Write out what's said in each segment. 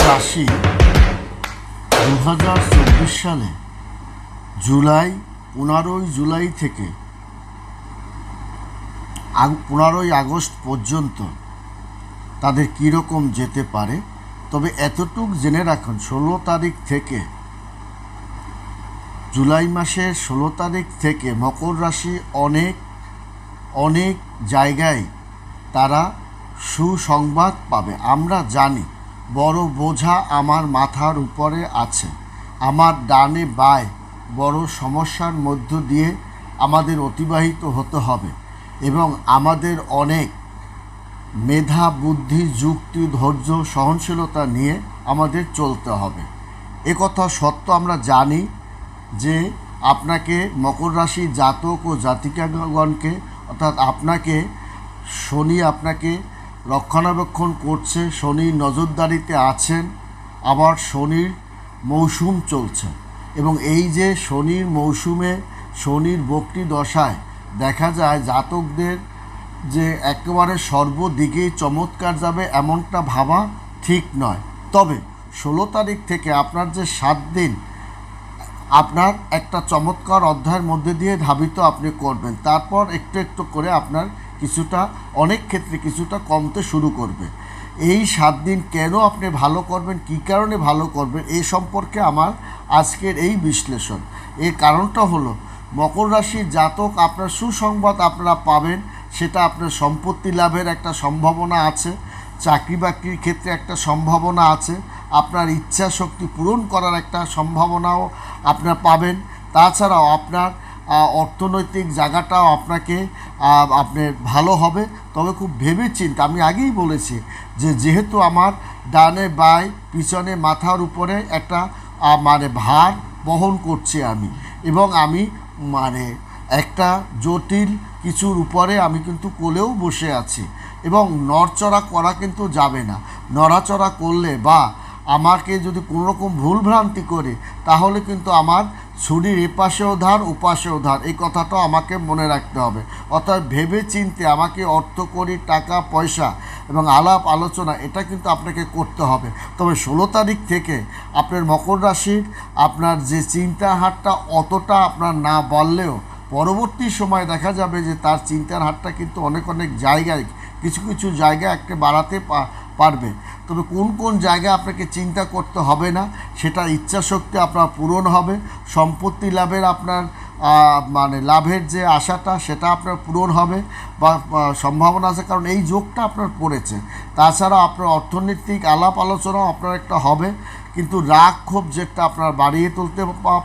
রাশি 2024 সালে 15 জুলাই থেকে 15 আগস্ট পর্যন্ত তাদের কীরকম যেতে পারে। তবে এতটুক জেনে রাখুন, 16 তারিখ থেকে, জুলাই মাসের 16 তারিখ থেকে মকর রাশি অনেক জায়গায় তারা সুসংবাদ পাবে। আমরা জানি বড় বোঝা আমার মাথার উপরে আছে, আমার ডানে বায় বড় সমস্যার মধ্য দিয়ে আমাদের অতিবাহিত হতে হবে এবং আমাদের অনেক মেধা, বুদ্ধি, যুক্তি, ধৈর্য, সহনশীলতা নিয়ে আমাদের চলতে হবে। একথা সত্য আমরা জানি যে আপনাকে মকর রাশি জাতক ও জাতিকাগণকে, অর্থাৎ আপনাকে শনি আপনাকে রক্ষণাবেক্ষণ করছে, শনির নজরদারিতে আছেন, আবার শনির মৌসুম চলছে এবং এই যে শনির মৌসুমে শনির বক্রি দশায় দেখা যায় জাতকদের যে একেবারে সর্বদিকেই চমৎকার যাবে এমনটা ভাবা ঠিক নয়। তবে 16 তারিখ থেকে আপনার যে 7 দিন আপনার একটা চমৎকার অধ্যায়ের মধ্যে দিয়ে ধাবিত আপনি করবেন, তারপর একটু একটু করে আপনার কিছুটা, অনেক ক্ষেত্রে কিছুটা কমতে শুরু করবে। এই 7 দিন কেন আপনি ভালো করবেন, কী কারণে ভালো করবেন, এই সম্পর্কে আমার আজকের এই বিশ্লেষণ। এর কারণটা হলো মকর রাশির জাতক আপনার সুসংবাদ আপনারা পাবেন, সেটা আপনার সম্পত্তি লাভের একটা সম্ভাবনা আছে, চাকরি বাকরির ক্ষেত্রে একটা সম্ভাবনা আছে, আপনার ইচ্ছা শক্তি পূরণ করার একটা সম্ভাবনাও আপনারা পাবেন। তাছাড়াও আপনার অর্থনৈতিক জায়গাটাও আপনার ভালো হবে। তবে খুব ভেবে চিন্তে, আমি আগেই বলেছি যে যেহেতু আমার ডানে বায় পিছনে মাথার উপরে একটা ভার বহন করছি আমি, এবং আমি একটা জটিল কিছুর উপরে আমি কিন্তু কোলেও বসে আছি, এবং নড়চড়া করা কিন্তু যাবে না। নড়াচড়া করলে বা আমাকে যদি কোনোরকম ভুলভ্রান্তি করে তাহলে কিন্তু আমার ছুরির এপাশেও ধার ওপাশেও ধার, এই কথাটাও আমাকে মনে রাখতে হবে। অর্থাৎ ভেবে চিনতে আমাকে অর্থকরী, টাকা পয়সা এবং আলাপ আলোচনা এটা কিন্তু আপনাকে করতে হবে। তবে 16 তারিখ থেকে আপনার মকর রাশির আপনার যে চিন্তার হারটা অতটা আপনার না বাড়লেও পরবর্তী সময় দেখা যাবে যে তার চিন্তার হারটা কিন্তু অনেক জায়গায়, কিছু জায়গায় একটা বাড়াতে পারবে। তবে কোন জায়গায় আপনাকে চিন্তা করতে হবে না, সেটা ইচ্ছাশক্তি আপনার পূরণ হবে, সম্পত্তি লাভের আপনার লাভের যে আশাটা সেটা আপনার পূরণ হবে বা সম্ভাবনা আছে, কারণ এই যোগটা আপনার পড়েছে। তাছাড়া আপনার অর্থনৈতিক আলাপ আলোচনাও আপনার একটা হবে, কিন্তু রাগ ক্ষোভ যেটা আপনার বাড়িয়ে তুলতে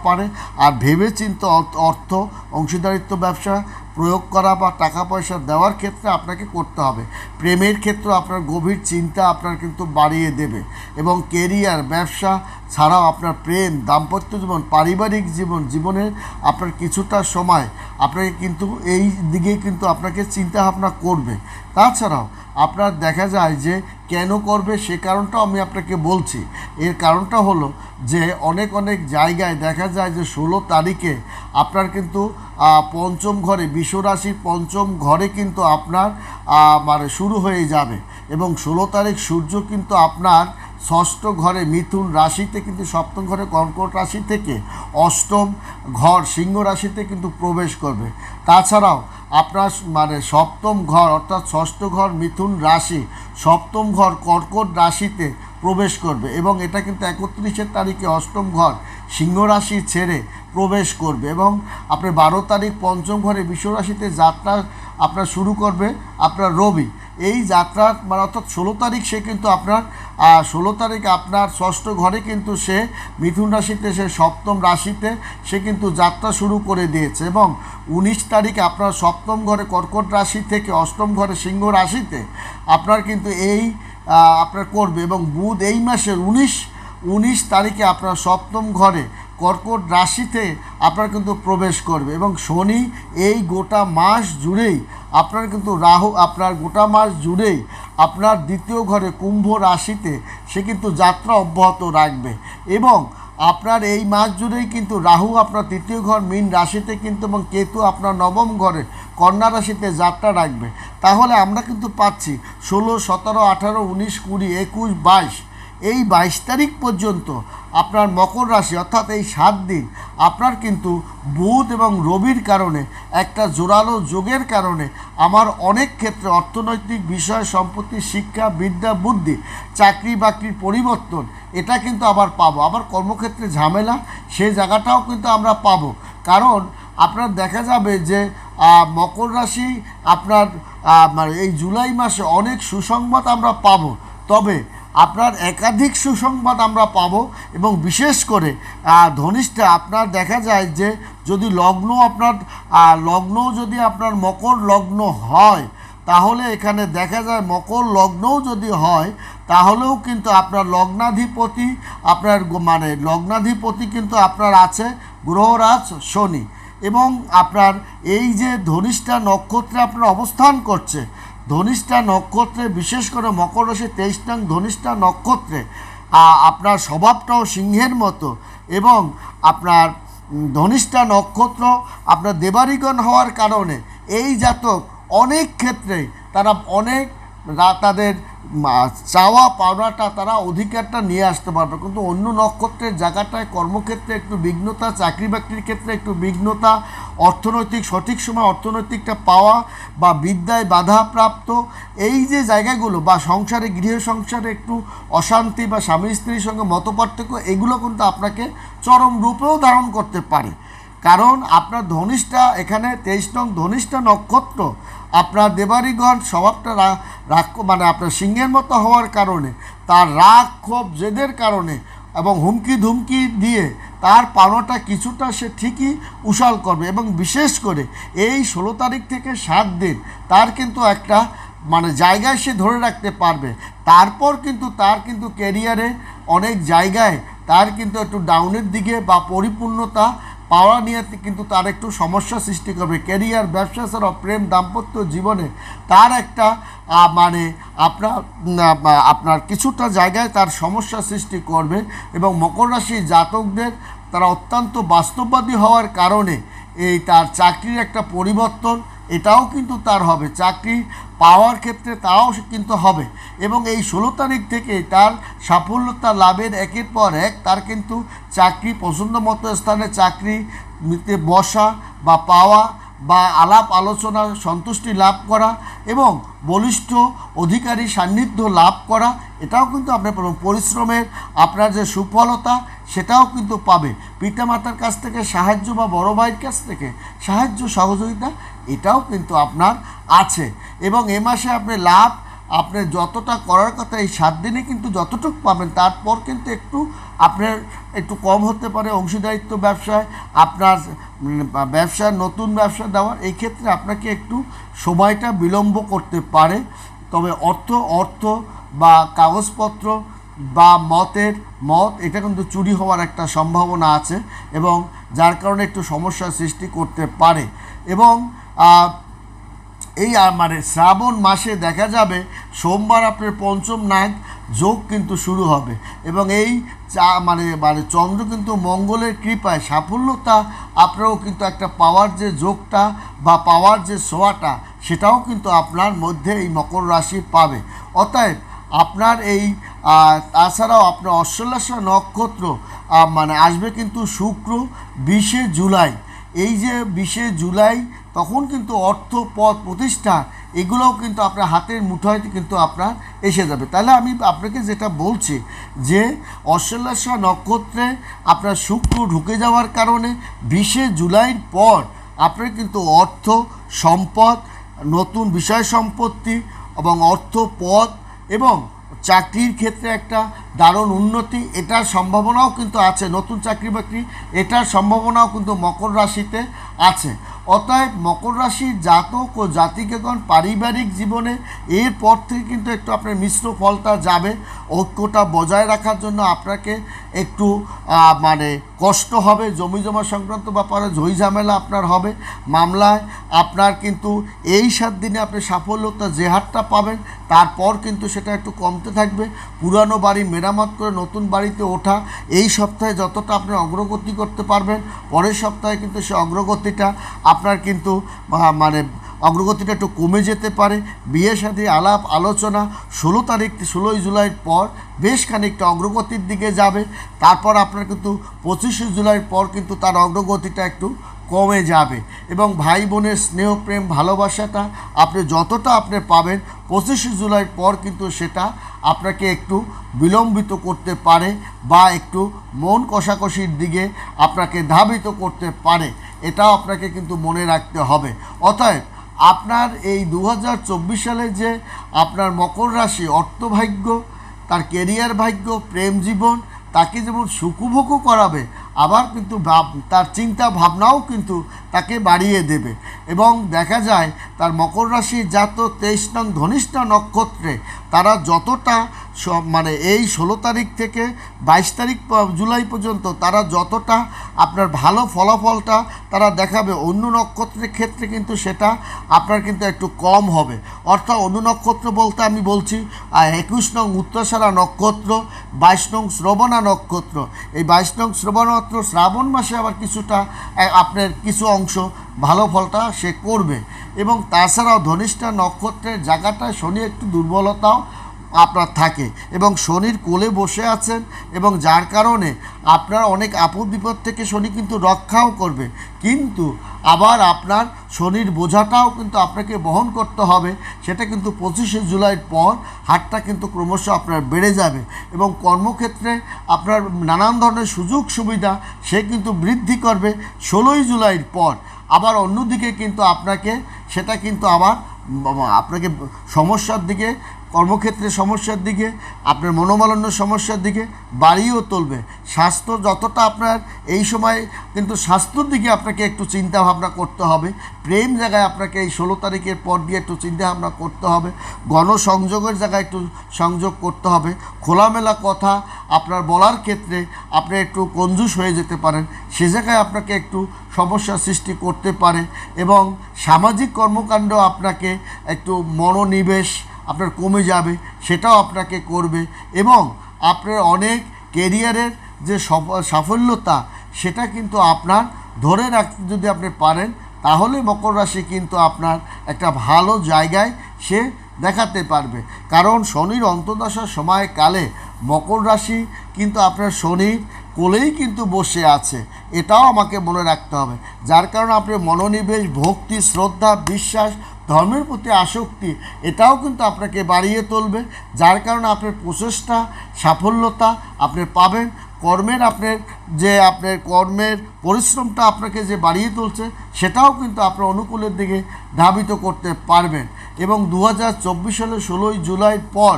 পারে। আর ভেবে চিন্তে অর্থ অংশীদারিত্ব ব্যবসা প্রয়োগ করা বা টাকা পয়সা দেওয়ার ক্ষেত্রে আপনাকে করতে হবে। প্রেমের ক্ষেত্রে আপনার গভীর চিন্তা আপনার কিন্তু বাড়িয়ে দেবে, এবং কেরিয়ার, ব্যবসা ছাড়াও আপনার প্রেম, দাম্পত্য জীবন, পারিবারিক জীবনের আপনার কিছুটা সময় আপনাকে কিন্তু এই দিকে কিন্তু আপনাকে চিন্তাভাবনা করবে। তাছাড়াও আপনার দেখা যায় যে কেন করবে সে কারণটাও আমি আপনাকে বলছি। এর কারণটা হলো যে অনেক জায়গায় দেখা যায় যে 16 তারিখে আপনার কিন্তু পঞ্চম ঘরে, বিশ্বরাশির পঞ্চম ঘরে কিন্তু আপনার শুরু হয়ে যাবে, এবং 16 তারিখ সূর্য কিন্তু আপনার ষষ্ঠ ঘরে মিথুন রাশিতে, কিন্তু সপ্তম ঘরে কর্কট রাশি থেকে অষ্টম ঘর সিংহ রাশিতে কিন্তু প্রবেশ করবে। তাছাড়াও আপনার সপ্তম ঘর অর্থাৎ ষষ্ঠ ঘর মিথুন রাশি, সপ্তম ঘর কর্কট রাশিতে প্রবেশ করবে, এবং এটা কিন্তু 31 তারিখে অষ্টম ঘর সিংহ রাশি ছেড়ে প্রবেশ করবে, এবং আপনার 12 তারিখ পঞ্চম ঘরে বৃষ রাশিতে যাত্রা আপনার শুরু করবে আপনার রবি। এই যাত্রা অর্থাৎ 16 তারিখ সে কিন্তু আপনার 16 তারিখ আপনার ষষ্ঠ ঘরে কিন্তু সে মিথুন রাশিতে, সে সপ্তম রাশিতে সে কিন্তু যাত্রা শুরু করে দিয়েছে, এবং 19 তারিখ আপনার সপ্তম ঘরে কর্কট রাশি থেকে অষ্টম ঘরে সিংহ রাশিতে আপনার কিন্তু এই আপনার করবে, এবং বুধ এই মাসের 19 তারিখে আপনার সপ্তম ঘরে কর্কট রাশিতে আপনার কিন্তু প্রবেশ করবে, এবং শনি এই গোটা মাস জুড়েই আপনার কিন্তু রাহু আপনার গোটা মাস জুড়েই আপনার দ্বিতীয় ঘরে কুম্ভ রাশিতে সে কিন্তু যাত্রা অব্যাহত রাখবে, এবং আপনার এই মাস জুড়েই কিন্তু রাহু আপনার তৃতীয় ঘর মীন রাশিতে কিন্তু, এবং কেতু আপনার নবম ঘরে কন্যা রাশিতে যাত্রা রাখবে। তাহলে আমরা কিন্তু পাচ্ছি 16, 17, 18, 19, 20, 21, 22 এই 22 তারিখ পর্যন্ত আপনার মকর রাশি অর্থাৎ এই 7 দিন আপনার কিন্তু বুধ এবং রবির কারণে একটা জোরালো যোগের কারণে আমার অনেক ক্ষেত্রে অর্থনৈতিক বিষয়, সম্পত্তি, শিক্ষা, বিদ্যা, বুদ্ধি, চাকরি বাকরির পরিবর্তন এটা কিন্তু আবার পাবো। আবার কর্মক্ষেত্রে ঝামেলা সেই জায়গাটাও কিন্তু আমরা পাবো। কারণ আপনার দেখা যাবে যে মকর রাশি আপনার মানে এই জুলাই মাসে অনেক সুসংবাদ আমরা পাবো, তবে আপনার একাধিক সুসংবাদ আমরা পাবো। এবং বিশেষ করে ধনিষ্ঠা আপনার দেখা যায় যে যদি লগ্ন আপনার লগ্নও যদি আপনার মকর লগ্ন হয়, তাহলে এখানে দেখা যায় মকর লগ্নও যদি হয় তাহলেও কিন্তু আপনার লগ্নাধিপতি আপনার মানে লগ্নাধিপতি কিন্তু আপনার আছে গ্রহরাজ শনি। এবং আপনার এই যে ধনিষ্ঠা নক্ষত্রে আপনার অবস্থান করছে, ধনিষ্ঠা নক্ষত্রে বিশেষ করে মকর রাশি 23 নং ধনিষ্ঠা নক্ষত্রে আপনার স্বভাবটাও সিংহের মতো। এবং আপনার ধনিষ্ঠা নক্ষত্র আপনার দেবারিগণ হওয়ার কারণে এই জাতক অনেক ক্ষেত্রে তারা অনেক তাদের চাওয়া পাওনাটা তারা অধিকারটা নিয়ে আসতে পারবে। কিন্তু অন্য নক্ষত্রের জায়গাটায় কর্মক্ষেত্রে একটু বিঘ্নতা, চাকরি বাকরির ক্ষেত্রে একটু বিঘ্নতা, অর্থনৈতিক সঠিক সময় অর্থনৈতিকটা পাওয়া বা বিদ্যায় বাধাপ্রাপ্ত এই যে জায়গাগুলো বা সংসারে গৃহ সংসারে একটু অশান্তি বা স্বামী স্ত্রীর সঙ্গে মতপার্থক্য এগুলো কিন্তু আপনাকে চরম রূপেও ধারণ করতে পারে। কারণ আপনার ধনিষ্ঠা এখানে 23 নং ধনিষ্ঠা নক্ষত্র আপনার দেবারিগণ স্বভাবটা মানে আপনার সিংহের মতো হওয়ার কারণে তার রাগ ক্ষোভ জেদের কারণে এবং হুমকি ধুমকি দিয়ে তার পাওনাটা কিছুটা সে ঠিকই উশাল করবে। এবং বিশেষ করে এই 16 তারিখ থেকে 7 দিন তার কিন্তু একটা মানে জায়গায় সে ধরে রাখতে পারবে। তারপর কিন্তু তার কিন্তু ক্যারিয়ারে অনেক জায়গায় তার কিন্তু একটু ডাউনের দিকে বা পরিপূর্ণতা পাওয়া নিয়ে কিন্তু তার একটু সমস্যা সৃষ্টি করবে। ক্যারিয়ার, ব্যবসা ছাড়া প্রেম, দাম্পত্য জীবনে তার একটা মানে আপনার কিছুটা জায়গায় তার সমস্যা সৃষ্টি করবে। এবং মকর রাশি জাতকদের তারা অত্যন্ত বাস্তববাদী হওয়ার কারণে এই তার চাকরির একটা পরিবর্তন এটাও কিন্তু তার হবে, চাকরি পাওয়ার ক্ষেত্রে তাও কিন্তু হবে। এবং এই 16 তারিখ থেকে তার সাফল্যতা লাভের একের পর এক তার কিন্তু চাকরি পছন্দ মতো স্থানে চাকরিতে বসা বা পাওয়া বা আলাপ আলোচনা সন্তুষ্টি লাভ করা এবং বলিষ্ঠ অধিকারী সান্নিধ্য লাভ করা এটাও কিন্তু আপনার পরিশ্রমের আপনার যে সুফলতা সেটাও কিন্তু পাবে। পিতামাতার কাছ থেকে সাহায্য বা বড় ভাইয়ের কাছ থেকে সাহায্য সহযোগিতা এটাও কিন্তু আপনার আছে। এবং এ মাসে আপনি লাভ আপনি যতটা করার কথা এই 7 দিনে কিন্তু যতটুকু পাবেন তারপর কিন্তু একটু আপনার একটু কম হতে পারে অংশীদারিত্ব ব্যবসায় আপনার ব্যবসার নতুন ব্যবসা দেওয়ার এই ক্ষেত্রে আপনাকে একটু সময়টা বিলম্ব করতে পারে। তবে অর্থ বা কাগজপত্র বা মত এটা কিন্তু চুরি হওয়ার একটা সম্ভাবনা আছে এবং যার কারণে একটু সমস্যার সৃষ্টি করতে পারে। এবং এই মানে শ্রাবণ মাসে দেখা যাবে সোমবার আপনার পঞ্চম নাগ যোগ কিন্তু শুরু হবে এবং এই মানে চন্দ্র কিন্তু মঙ্গলের কৃপায় সাফল্যতা আপনারাও কিন্তু একটা পাওয়ার যে যোগটা বা পাওয়ার যে ছোঁয়াটা সেটাও কিন্তু আপনার মধ্যে এই মকর রাশি পাবে। অতএব আপনার এই তাছাড়াও আপনার অশ্বলেষা নক্ষত্র মানে আসবে কিন্তু শুক্র 20 জুলাই। এই যে 20 জুলাই তখন কিন্তু অর্থ পদ প্রতিষ্ঠা এগুলোও কিন্তু আপনার হাতের মুঠোয় কিন্তু আপনার এসে যাবে। তাহলে আমি আপনাকে যেটা বলছি যে অশ্লেষা নক্ষত্রে আপনার শুক্র ঢুকে যাওয়ার কারণে 20 জুলাইয়ের পর আপনার কিন্তু অর্থ সম্পদ নতুন বিষয় সম্পত্তি এবং অর্থ পদ এবং চাকরির ক্ষেত্রে একটা দারুণ উন্নতি এটার সম্ভাবনাও কিন্তু আছে। নতুন চাকরি বাকরি এটার সম্ভাবনাও কিন্তু মকর রাশিতে আছে। অতএব মকর রাশির জাতক ও জাতিকাগণ পারিবারিক জীবনে এরপর থেকে কিন্তু একটু আপনার মিশ্র ফলটা যাবে। ঐক্যটা বজায় রাখার জন্য আপনাকে একটু মানে কষ্ট হবে, জমি জমা সংক্রান্ত ব্যাপারে ঝই ঝামেলা আপনার হবে, মামলায় আপনার কিন্তু এই 7 দিনে আপনি সাফল্যতা যে হারটা পাবেন তারপর কিন্তু সেটা একটু কমতে থাকবে। পুরানো বাড়ি মেরামত করে নতুন বাড়িতে ওঠা এই সপ্তাহে যতটা আপনি অগ্রগতি করতে পারবেন পরের সপ্তাহে কিন্তু সে অগ্রগতিটা আপনার কিন্তু মানে অগ্রগতিটা একটু কমে যেতে পারে। বিয়ে শাদী আলাপ আলোচনা 16 জুলাইয়ের পর বেশ খানিকটা অগ্রগতির দিকে যাবে। তারপর আপনার কিন্তু 25 জুলাইয়ের পর কিন্তু তার অগ্রগতিটা একটু কমে যাবে এবং ভাই বোনের স্নেহ প্রেম ভালোবাসাটা আপনি যতটা আপনি পাবেন 25 জুলাইয়ের পর কিন্তু সেটা আপনাকে একটু বিলম্বিত করতে পারে বা একটু মন কষাকষির দিকে আপনাকে ধাবিত করতে পারে। এটাও আপনাকে কিন্তু মনে রাখতে হবে। অতএব আপনার এই 2024 সালে যে আপনার মকর রাশি অর্থভাগ্য, তার কেরিয়ার ভাগ্য, প্রেম জীবন তাকে যেমন সুখভোগও করাবে, আবার কিন্তু তার চিন্তা ভাবনাও কিন্তু তাকে বাড়িয়ে দেবে। এবং দেখা যায় তার মকর রাশি জাত 23 নং ধনিষ্ঠা নক্ষত্রে তারা যতটা মানে এই 16 তারিখ থেকে 22 তারিখ জুলাই পর্যন্ত তারা যতটা আপনার ভালো ফলাফলটা তারা দেখাবে, অন্য নক্ষত্রের ক্ষেত্রে কিন্তু সেটা আপনার কিন্তু একটু কম হবে। অর্থাৎ অন্য নক্ষত্র বলতে আমি বলছি 21 নং উত্তরাষাঢ়া নক্ষত্র, 22 নং শ্রবণা নক্ষত্র। এই 22 নং শ্রবণ নক্ষত্র শ্রাবণ মাসে আবার কিছুটা আপনার কিছু অংশ ভালো ফলটা সে করবে। এবং তাছাড়াও ধনিষ্ঠা নক্ষত্রের জায়গাটায় শনি একটু দুর্বলতাও আপনার থাকে এবং শনির কোলে বসে আছেন এবং যার কারণে আপনার অনেক আপদ বিপদ থেকে শনি কিন্তু রক্ষাও করবে, কিন্তু আবার আপনার শনির বোঝাটাও কিন্তু আপনাকে বহন করতে হবে। সেটা কিন্তু 25 জুলাইয়ের পর হারটা কিন্তু ক্রমশ আপনার বেড়ে যাবে এবং কর্মক্ষেত্রে আপনার নানান ধরনের সুযোগ সুবিধা সে কিন্তু বৃদ্ধি করবে 16 জুলাইয়ের পর। আবার অন্যদিকে কিন্তু আপনাকে সেটা কিন্তু আবার আপনাকে সমস্যার দিকে, কর্মক্ষেত্রে সমস্যার দিকে, আপনার মনোমালিন্য সমস্যার দিকে বাড়িয়েও তুলবে। স্বাস্থ্য যতটা আপনার এই সময় কিন্তু স্বাস্থ্যর দিকে আপনাকে একটু চিন্তা ভাবনা করতে হবে। প্রেম জায়গায় আপনাকে এই 16 তারিখের পর দিয়ে একটু চিন্তা ভাবনা করতে হবে। গণসংযোগের জায়গায় একটু সংযোগ করতে হবে। খোলামেলা কথা আপনার বলার ক্ষেত্রে আপনি একটু কঞ্জুস হয়ে যেতে পারেন, সে জায়গায় আপনাকে একটু সমস্যার সৃষ্টি করতে পারে। এবং সামাজিক কর্মকাণ্ড আপনাকে একটু মনোনিবেশ আপনার কমে যাবে, সেটাও আপনাকে করবে। এবং আপনার অনেক কেরিয়ারের যে সাফল্যতা সেটা কিন্তু আপনার ধরে রাখতে যদি আপনি পারেন, তাহলে মকর রাশি কিন্তু আপনার একটা ভালো জায়গায় সে দেখাতে পারবে। কারণ শনির অন্তর্দশার সময়কালে মকর রাশি কিন্তু আপনার শনির কোলেই কিন্তু বসে আছে, এটাও আমাকে মনে রাখতে হবে। যার কারণে আপনি মনোনিবেশ, ভক্তি, শ্রদ্ধা, বিশ্বাস, ধর্মের প্রতি আসক্তি এটাও কিন্তু আপনাকে বাড়িয়ে তুলবে। যার কারণে আপনার প্রচেষ্টা সাফল্যতা আপনি পাবেন। আপনার কর্মের পরিশ্রমটা আপনাকে যে বাড়িয়ে তুলছে সেটাও কিন্তু আপনার অনুকূলের দিকে ধাবিত করতে পারবেন। এবং 2024 সালে 16 জুলাইয়ের পর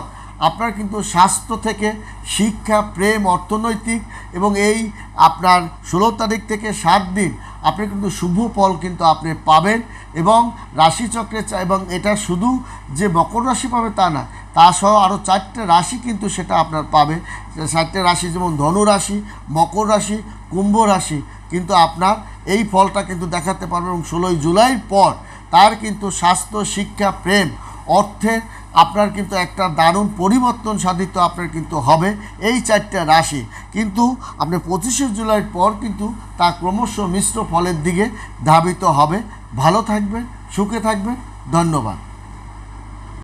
আপনার কিন্তু স্বাস্থ্য থেকে শিক্ষা, প্রেম, অর্থনৈতিক এবং এই আপনার 16 তারিখ থেকে 7 দিন আপনি কিন্তু শুভ ফল কিন্তু আপনি পাবেন। এবং রাশিচক্রে এবং এটা শুধু যে মকর রাশি পাবে তা না, তা সহ আরও 4টে রাশি কিন্তু সেটা আপনার পাবে। 4টে রাশি যেমন ধনু রাশি, মকর রাশি, কুম্ভ রাশি কিন্তু আপনার এই ফলটা কিন্তু দেখাতে পারবে। এবং 16 জুলাইয়ের পর তার কিন্তু স্বাস্থ্য, শিক্ষা, প্রেম, অর্থের আপনার কিন্তু একটা দারুণ পরিবর্তন সাধিত আপনার কিন্তু হবে এই 4টে রাশি। কিন্তু আপনি 25 জুলাইয়ের পর কিন্তু তা ক্রমশ মিশ্র ফলের দিকে ধাবিত হবে। ভালো থাকবেন, সুখে থাকবেন, ধন্যবাদ।